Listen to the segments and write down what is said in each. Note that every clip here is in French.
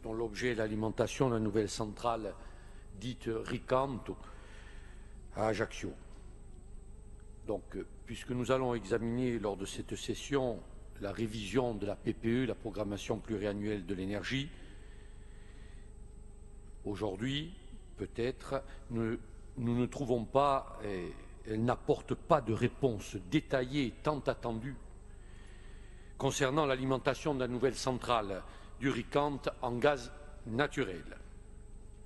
dont l'objet est l'alimentation de la nouvelle centrale dite Ricanto à Ajaccio. Donc, puisque nous allons examiner lors de cette session la révision de la PPE, la programmation pluriannuelle de l'énergie, aujourd'hui, peut-être, nous ne trouvons pas, elle n'apporte pas de réponse détaillée tant attendue concernant l'alimentation de la nouvelle centrale du Ricante en gaz naturel.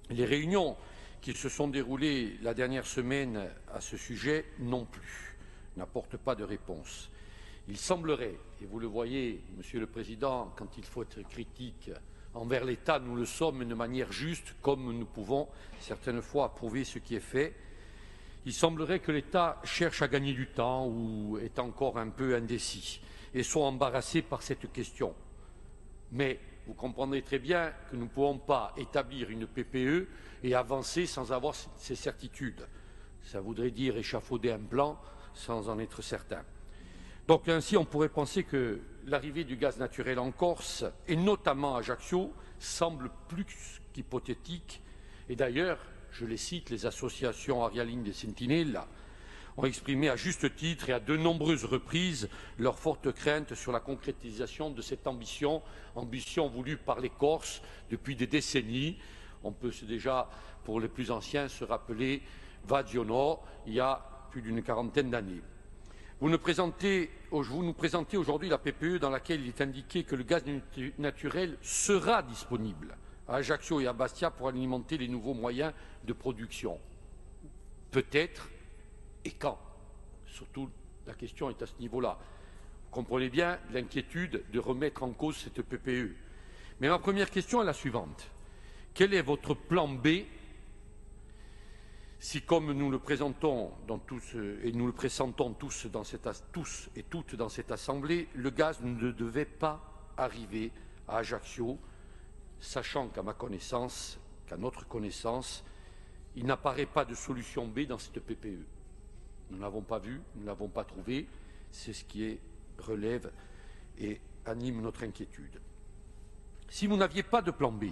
Les réunions qui se sont déroulées la dernière semaine à ce sujet non plus, n'apportent pas de réponse. Il semblerait, et vous le voyez, Monsieur le Président, quand il faut être critique envers l'État, nous le sommes de manière juste, comme nous pouvons certaines fois approuver ce qui est fait. Il semblerait que l'État cherche à gagner du temps ou est encore un peu indécis et soit embarrassé par cette question. Mais vous comprendrez très bien que nous ne pouvons pas établir une PPE et avancer sans avoir ces certitudes. Ça voudrait dire échafauder un plan sans en être certain. Donc ainsi, on pourrait penser que l'arrivée du gaz naturel en Corse, et notamment à Ajaccio, semble plus qu'hypothétique. Et d'ailleurs, je les cite, les associations Arialine des Sentinelles ont exprimé à juste titre et à de nombreuses reprises leur forte crainte sur la concrétisation de cette ambition voulue par les Corses depuis des décennies. On peut déjà, pour les plus anciens, se rappeler Vadionor, il y a plus d'une quarantaine d'années. Vous nous présentez aujourd'hui la PPE dans laquelle il est indiqué que le gaz naturel sera disponible à Ajaccio et à Bastia pour alimenter les nouveaux moyens de production. Peut-être, et quand? Surtout, la question est à ce niveau-là. Vous comprenez bien l'inquiétude de remettre en cause cette PPE. Mais ma première question est la suivante. Quel est votre plan B si, comme nous le présentons et nous le pressentons tous et toutes dans cette Assemblée, le gaz ne devait pas arriver à Ajaccio, sachant qu'à notre connaissance, il n'apparaît pas de solution B dans cette PPE. Nous ne l'avons pas vu, nous ne l'avons pas trouvé. C'est ce qui relève et anime notre inquiétude. Si vous n'aviez pas de plan B,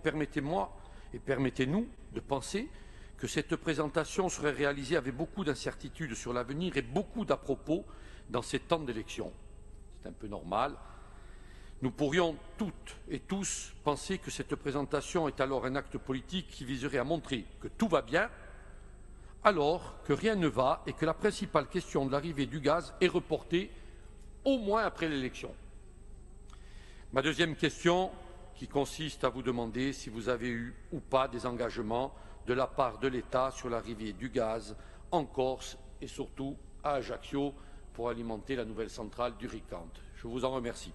permettez-moi et permettez-nous de penser que cette présentation serait réalisée avec beaucoup d'incertitudes sur l'avenir et beaucoup d'à-propos dans ces temps d'élection. C'est un peu normal. Nous pourrions toutes et tous penser que cette présentation est alors un acte politique qui viserait à montrer que tout va bien, alors que rien ne va et que la principale question de l'arrivée du gaz est reportée au moins après l'élection. Ma deuxième question, qui consiste à vous demander si vous avez eu ou pas des engagements de la part de l'État sur l'arrivée du gaz en Corse et surtout à Ajaccio pour alimenter la nouvelle centrale du Ricante. Je vous en remercie.